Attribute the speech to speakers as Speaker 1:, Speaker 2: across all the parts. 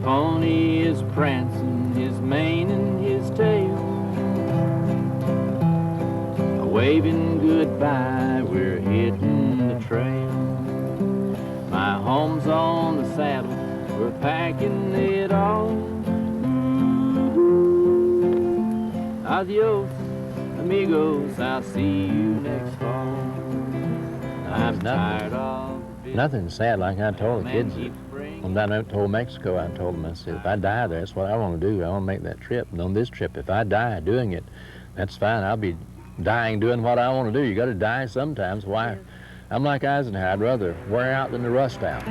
Speaker 1: pony is prancing, his mane and his tail. Waving goodbye, we're hitting the trail. My home's on the saddle, we're packing it all. Adios, amigos, I'll see you next fall. I'm tired of
Speaker 2: nothing sad like I told the kids. When I went to old Mexico, I told them, I said, if I die there, that's what I want to do. I want to make that trip. And on this trip, if I die doing it, that's fine. I'll be dying doing what I want to do. You got to die sometimes. Why? I'm like Eisenhower. I'd rather wear out than to rust out.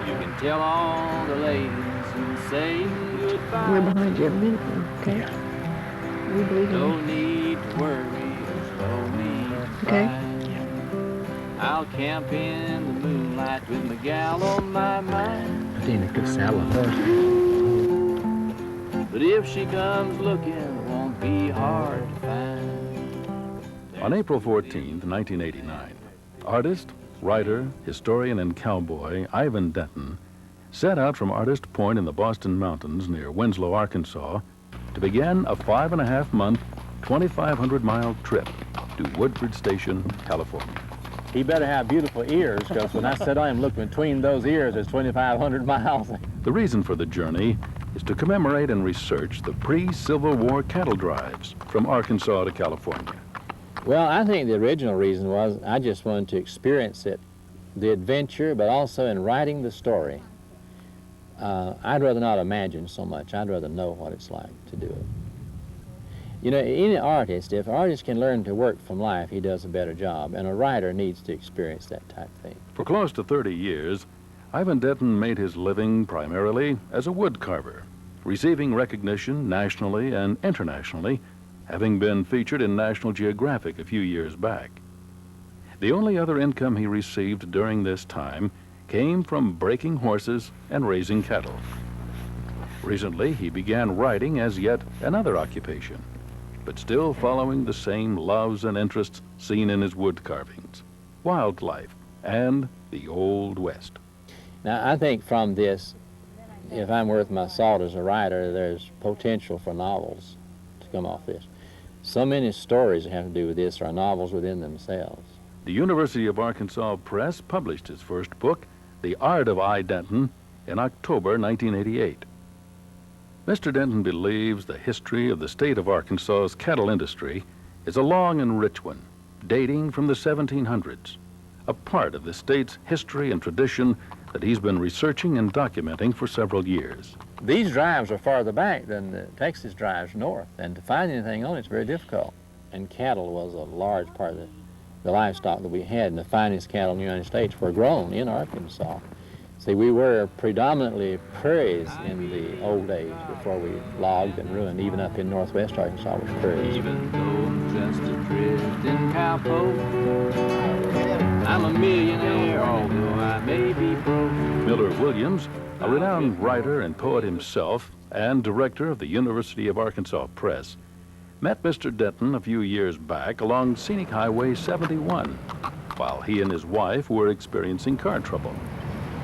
Speaker 1: You can tell all the ladies who say goodbye.
Speaker 3: We're behind you a minute now, okay?
Speaker 2: Yeah.
Speaker 3: We believe in
Speaker 1: No
Speaker 3: you.
Speaker 1: need to worry, there's no need to
Speaker 3: Okay.
Speaker 1: cry. I'll camp in the moonlight with my gal on my mind.
Speaker 2: I need a good saddle horse.
Speaker 1: But if she comes looking, it won't be hard to find.
Speaker 4: On April 14th, 1989, artist, writer, historian, and cowboy Ivan Denton set out from Artist Point in the Boston Mountains near Winslow, Arkansas, to begin a 5.5-month, 2,500-mile trip to Woodford Station, California.
Speaker 2: He better have beautiful ears, because when I sit on him, look between those ears, it's 2,500 miles.
Speaker 4: The reason for the journey is to commemorate and research the pre-Civil War cattle drives from Arkansas to California.
Speaker 2: Well, I think the original reason was I just wanted to experience it, the adventure, but also in writing the story. I'd rather not imagine so much. I'd rather know what it's like to do it. You know, any artist, if an artist can learn to work from life, he does a better job, and a writer needs to experience that type of thing.
Speaker 4: For close to 30 years, Ivan Denton made his living primarily as a wood carver, receiving recognition nationally and internationally, having been featured in National Geographic a few years back. The only other income he received during this time came from breaking horses and raising cattle. Recently, he began writing as yet another occupation, but still following the same loves and interests seen in his wood carvings, wildlife, and the Old West.
Speaker 2: Now, I think from this, if I'm worth my salt as a writer, there's potential for novels to come off this. So many stories that have to do with this are novels within themselves.
Speaker 4: The University of Arkansas Press published his first book, The Art of I. Denton, in October 1988. Mr. Denton believes the history of the state of Arkansas's cattle industry is a long and rich one, dating from the 1700s, a part of the state's history and tradition that he's been researching and documenting for several years.
Speaker 2: These drives are farther back than the Texas drives north, and to find anything on it's very difficult. And cattle was a large part of the livestock that we had, and the finest cattle in the United States were grown in Arkansas. See, we were predominantly prairies in the old days before we logged and ruined. Even up in northwest Arkansas was prairies.
Speaker 1: Even though I'm just a drifting cowpoke, I'm a millionaire, although I may be broke.
Speaker 4: Miller Williams, a renowned writer and poet himself and director of the University of Arkansas Press, met Mr. Denton a few years back along Scenic Highway 71 while he and his wife were experiencing car trouble.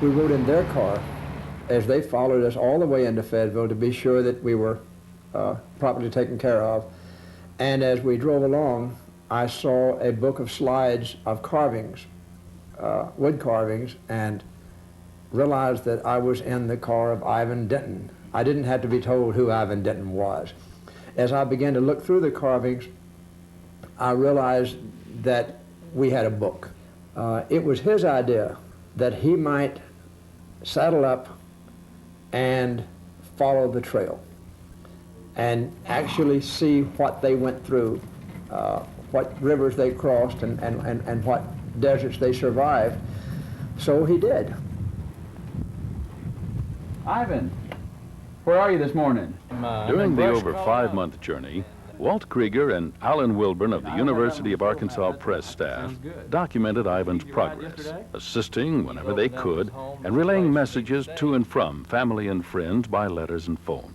Speaker 5: We rode in their car as they followed us all the way into Fayetteville to be sure that we were properly taken care of. And as we drove along, I saw a book of slides of carvings, wood carvings, and realized that I was in the car of Ivan Denton. I didn't have to be told who Ivan Denton was. As I began to look through the carvings, I realized that we had a book. It was his idea that he might saddle up and follow the trail and actually see what they went through, what rivers they crossed and what deserts they survived. So he did.
Speaker 6: Ivan, where are you this morning?
Speaker 4: During the over 5-month journey, Walt Krieger and Alan Wilburn of the University of Arkansas Press staff documented Ivan's progress, assisting whenever they could and relaying messages to and from family and friends by letters and phone.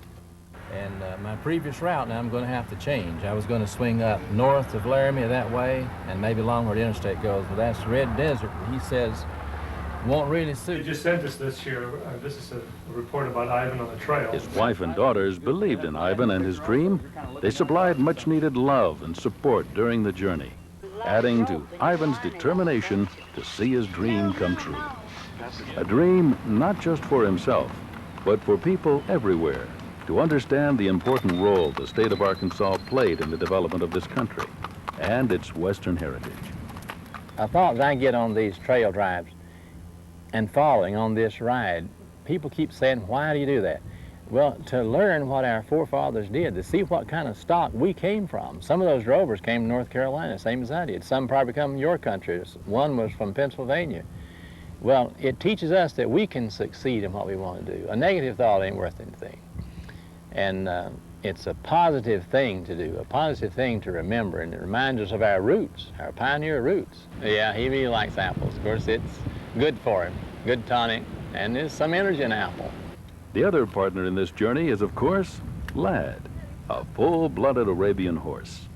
Speaker 2: And my previous route now I'm going to have to change. I was going to swing up north of Laramie that way and maybe along where the interstate goes, but that's Red Desert. He says won't really
Speaker 7: They
Speaker 2: suit.
Speaker 7: just sent us this here. This is a report about Ivan on the trail.
Speaker 4: His wife and daughters believed in Ivan and his dream. They supplied much-needed love and support during the journey, adding to Ivan's determination to see his dream come true. A dream not just for himself, but for people everywhere to understand the important role the state of Arkansas played in the development of this country and its Western heritage.
Speaker 2: I thought as I get on these trail drives and following on this ride, people keep saying, why do you do that? Well, to learn what our forefathers did, to see what kind of stock we came from. Some of those drovers came from North Carolina, same as I did. Some probably come from your country. One was from Pennsylvania. Well, it teaches us that we can succeed in what we want to do. A negative thought ain't worth anything. And it's a positive thing to do, a positive thing to remember, and it reminds us of our roots, our pioneer roots. Yeah, he really likes apples. Of course, it's good for him, good tonic, and there's some energy in apple.
Speaker 4: The other partner in this journey is, of course, Lad, a full-blooded Arabian horse.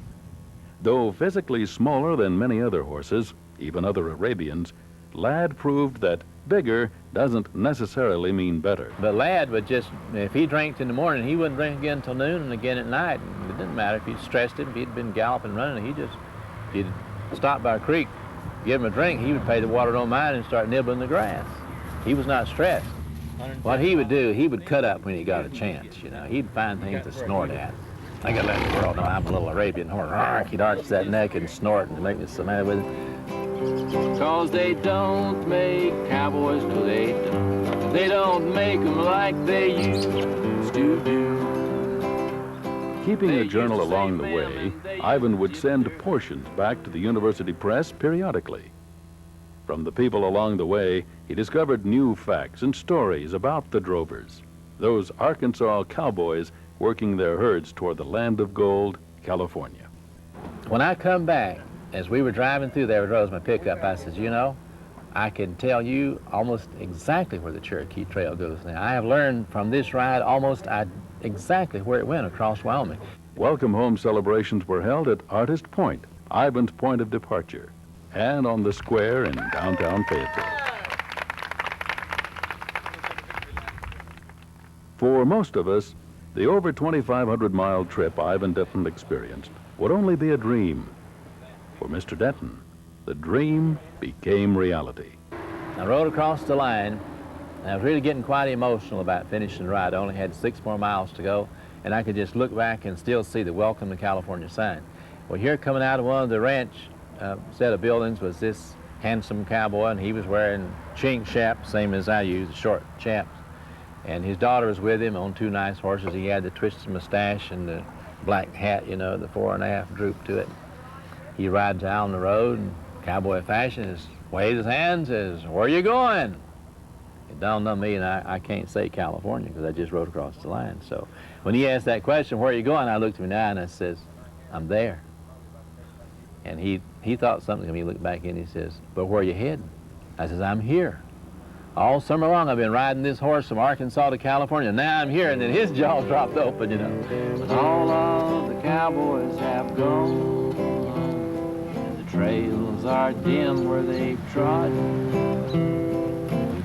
Speaker 4: Though physically smaller than many other horses, even other Arabians, Lad proved that bigger doesn't necessarily mean better.
Speaker 2: But Lad would just, if he drank in the morning, he wouldn't drink again until noon and again at night. It didn't matter if you stressed him, if he'd been galloping, running, if you'd stop by a creek, give him a drink, he would pay the water don't mind and start nibbling the grass. He was not stressed. What he would do, he would cut up when he got a chance, you know. He'd find things to snort at. I gotta let the world know I'm a little Arabian horse. He'd arch that neck and snort and make me so mad with it.
Speaker 1: 'Cause they don't make cowboys, no they don't. They don't make them like they used to do.
Speaker 4: Keeping a journal along the way, Ivan would send portions back to the University Press periodically. From the people along the way, he discovered new facts and stories about the drovers, those Arkansas cowboys working their herds toward the land of gold, California.
Speaker 2: When I come back, as we were driving through there with Rose, my pickup, I says, you know, I can tell you almost exactly where the Cherokee Trail goes now. I have learned from this ride almost exactly where it went across Wyoming.
Speaker 4: Welcome home celebrations were held at Artist Point, Ivan's point of departure, and on the square in downtown Fayetteville. For most of us, the over 2,500-mile trip Ivan Denton experienced would only be a dream. For Mr. Denton, the dream became reality.
Speaker 2: I rode across the line, and I was really getting quite emotional about finishing the ride. I only had 6 more miles to go, and I could just look back and still see the Welcome to California sign. Well, here coming out of one of the ranch set of buildings was this handsome cowboy, and he was wearing chink chaps, same as I use, the short chaps. And his daughter was with him on 2 nice horses. He had the twisted mustache and the black hat, you know, the 4 1/2 droop to it. He rides down the road, and cowboy fashion, waves his hands, says, where you going? It dawned on me, and I can't say California because I just rode across the line. So when he asked that question, where are you going? I looked him in the eye and I says, I'm there. And he thought something of me. He looked back in and he says, but where are you heading? I says, I'm here. All summer long I've been riding this horse from Arkansas to California. Now I'm here. And then his jaw dropped open, you know.
Speaker 1: All of the cowboys have gone, and the trails are dim where they've trod.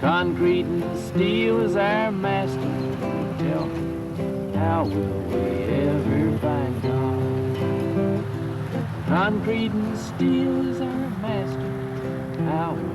Speaker 1: Concrete and steel is our master. Tell me, how will we ever find God? Concrete and steel is our master. How will